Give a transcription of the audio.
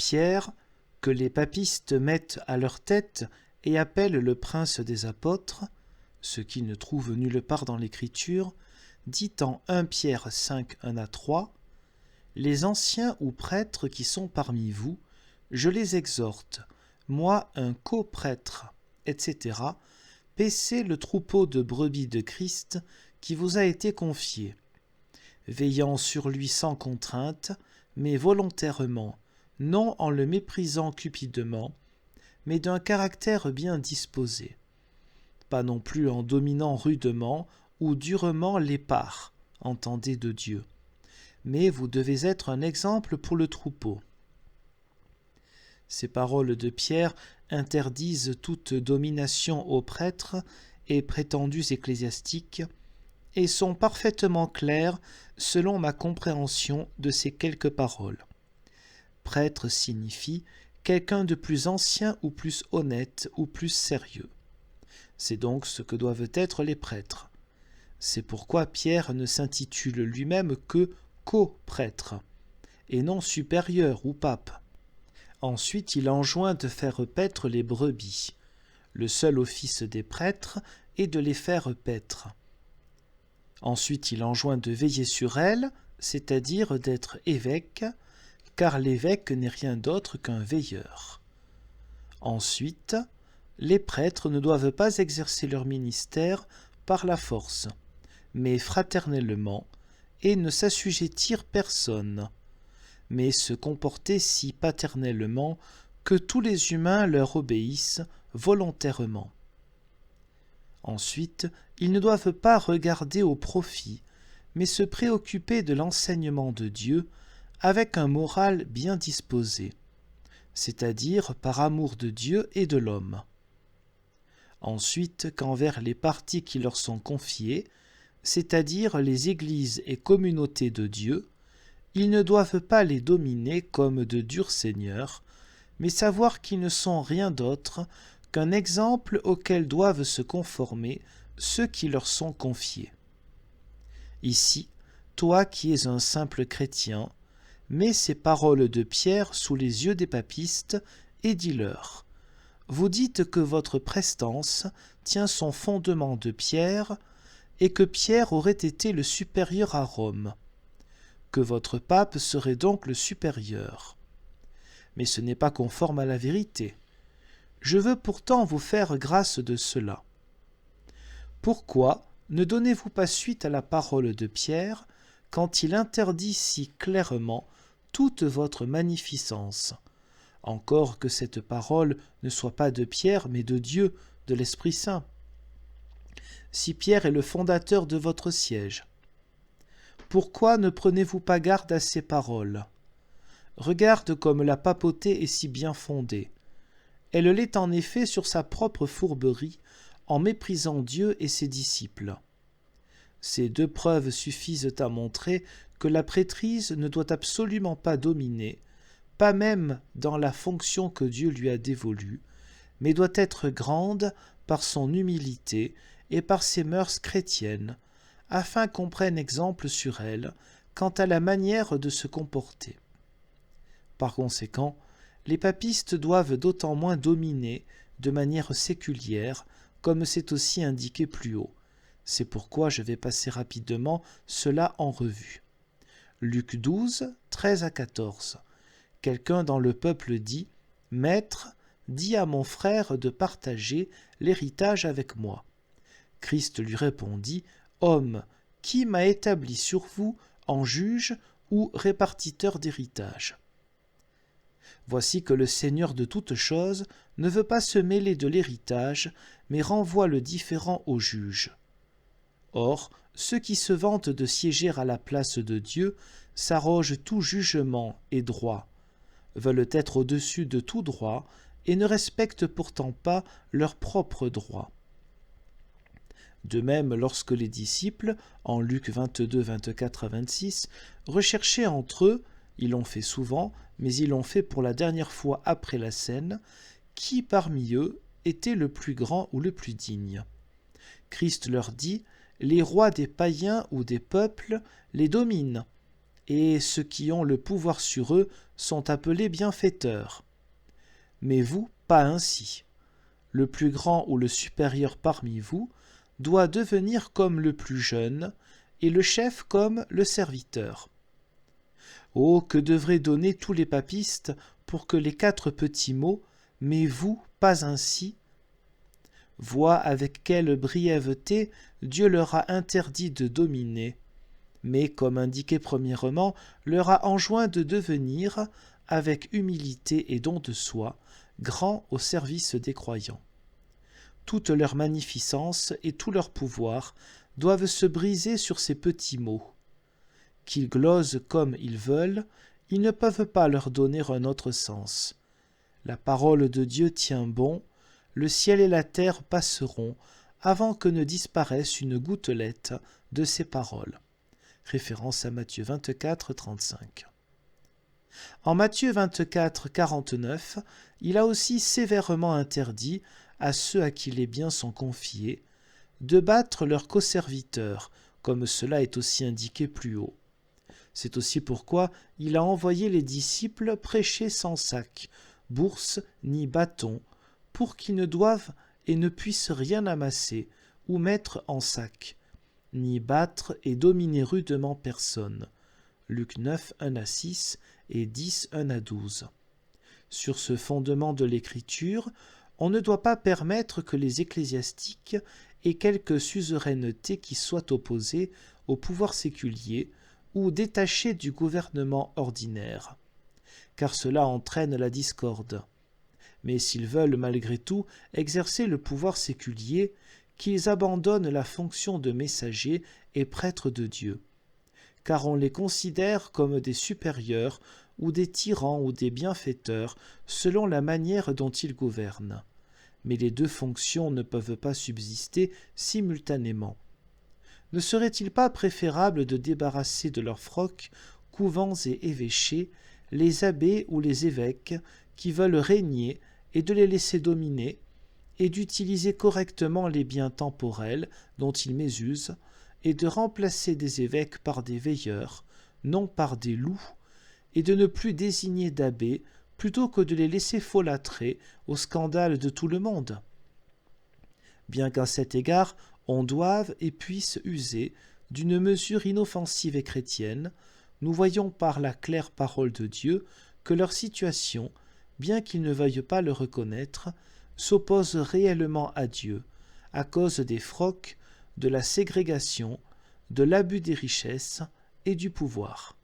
Pierre, que les papistes mettent à leur tête et appellent le prince des apôtres, ce qu'ils ne trouvent nulle part dans l'Écriture, dit en 1 Pierre 5, 1-3, « Les anciens ou prêtres qui sont parmi vous, je les exhorte, moi un co-prêtre, etc., paissez le troupeau de brebis de Christ qui vous a été confié, veillant sur lui sans contrainte, mais volontairement, non en le méprisant cupidement, mais d'un caractère bien disposé, pas non plus en dominant rudement ou durement les parts, entendez de Dieu, mais vous devez être un exemple pour le troupeau. » Ces paroles de Pierre interdisent toute domination aux prêtres et prétendus ecclésiastiques et sont parfaitement claires selon ma compréhension de ces quelques paroles. Prêtre signifie quelqu'un de plus ancien ou plus honnête ou plus sérieux. C'est donc ce que doivent être les prêtres. C'est pourquoi Pierre ne s'intitule lui-même que co-prêtre, et non supérieur ou pape. Ensuite, il enjoint de faire paître les brebis. Le seul office des prêtres est de les faire paître. Ensuite, il enjoint de veiller sur elles, c'est-à-dire d'être évêque, car l'évêque n'est rien d'autre qu'un veilleur. Ensuite, les prêtres ne doivent pas exercer leur ministère par la force, mais fraternellement, et ne s'assujettir personne, mais se comporter si paternellement que tous les humains leur obéissent volontairement. Ensuite, ils ne doivent pas regarder au profit, mais se préoccuper de l'enseignement de Dieu avec un moral bien disposé, c'est-à-dire par amour de Dieu et de l'homme. Ensuite, qu'envers les parties qui leur sont confiées, c'est-à-dire les églises et communautés de Dieu, ils ne doivent pas les dominer comme de durs seigneurs, mais savoir qu'ils ne sont rien d'autre qu'un exemple auquel doivent se conformer ceux qui leur sont confiés. Ici, toi qui es un simple chrétien, mets ces paroles de Pierre sous les yeux des papistes et dis-leur : vous dites que votre prestance tient son fondement de Pierre et que Pierre aurait été le supérieur à Rome, que votre pape serait donc le supérieur. Mais ce n'est pas conforme à la vérité. Je veux pourtant vous faire grâce de cela. Pourquoi ne donnez-vous pas suite à la parole de Pierre quand il interdit si clairement toute votre magnificence, encore que cette parole ne soit pas de Pierre, mais de Dieu, de l'Esprit Saint? Si Pierre est le fondateur de votre siège, pourquoi ne prenez-vous pas garde à ces paroles? Regarde comme la papauté est si bien fondée. Elle l'est en effet sur sa propre fourberie, en méprisant Dieu et ses disciples. Ces deux preuves suffisent à montrer que la prêtrise ne doit absolument pas dominer, pas même dans la fonction que Dieu lui a dévolue, mais doit être grande par son humilité et par ses mœurs chrétiennes, afin qu'on prenne exemple sur elle quant à la manière de se comporter. Par conséquent, les papistes doivent d'autant moins dominer de manière séculière, comme c'est aussi indiqué plus haut. C'est pourquoi je vais passer rapidement cela en revue. Luc 12, 13-14. Quelqu'un dans le peuple dit : « Maître, dis à mon frère de partager l'héritage avec moi. » Christ lui répondit : « Homme, qui m'a établi sur vous en juge ou répartiteur d'héritage ? » Voici que le Seigneur de toutes choses ne veut pas se mêler de l'héritage, mais renvoie le différend au juge. Or, ceux qui se vantent de siéger à la place de Dieu s'arrogent tout jugement et droit, veulent être au-dessus de tout droit et ne respectent pourtant pas leur propre droit. De même, lorsque les disciples, en Luc 22, 24-26, recherchaient entre eux, ils l'ont fait souvent, mais ils l'ont fait pour la dernière fois après la scène, qui parmi eux était le plus grand ou le plus digne. Christ leur dit : les rois des païens ou des peuples les dominent, et ceux qui ont le pouvoir sur eux sont appelés bienfaiteurs. Mais vous, pas ainsi. Le plus grand ou le supérieur parmi vous doit devenir comme le plus jeune, et le chef comme le serviteur. Oh, que devraient donner tous les papistes pour que les 4 petits mots « mais vous, pas ainsi » voient avec quelle brièveté Dieu leur a interdit de dominer, mais comme indiqué premièrement, leur a enjoint de devenir, avec humilité et don de soi, grands au service des croyants. Toute leur magnificence et tout leur pouvoir doivent se briser sur ces petits mots. Qu'ils glosent comme ils veulent, ils ne peuvent pas leur donner un autre sens. La parole de Dieu tient bon, le ciel et la terre passeront avant que ne disparaisse une gouttelette de ces paroles. Référence à Matthieu 24, 35. En Matthieu 24, 49, il a aussi sévèrement interdit à ceux à qui les biens sont confiés de battre leurs co-serviteurs, comme cela est aussi indiqué plus haut. C'est aussi pourquoi il a envoyé les disciples prêcher sans sac, bourse ni bâton, pour qu'ils ne doivent et ne puissent rien amasser ou mettre en sac, ni battre et dominer rudement personne. Luc 9, 1-6 et 10, 1-12. Sur ce fondement de l'Écriture, on ne doit pas permettre que les ecclésiastiques aient quelque suzeraineté qui soit opposée au pouvoir séculier ou détachée du gouvernement ordinaire, car cela entraîne la discorde. Mais s'ils veulent malgré tout exercer le pouvoir séculier, qu'ils abandonnent la fonction de messagers et prêtres de Dieu, car on les considère comme des supérieurs ou des tyrans ou des bienfaiteurs selon la manière dont ils gouvernent. Mais les 2 fonctions ne peuvent pas subsister simultanément. Ne serait-il pas préférable de débarrasser de leurs frocs, couvents et évêchés, les abbés ou les évêques qui veulent régner et de les laisser dominer, et d'utiliser correctement les biens temporels dont ils mésusent, et de remplacer des évêques par des veilleurs, non par des loups, et de ne plus désigner d'abbés plutôt que de les laisser folâtrer au scandale de tout le monde. Bien qu'à cet égard, on doive et puisse user d'une mesure inoffensive et chrétienne, nous voyons par la claire parole de Dieu que leur situation, bien qu'ils ne veuillent pas le reconnaître, s'oppose réellement à Dieu, à cause des frocs, de la ségrégation, de l'abus des richesses et du pouvoir.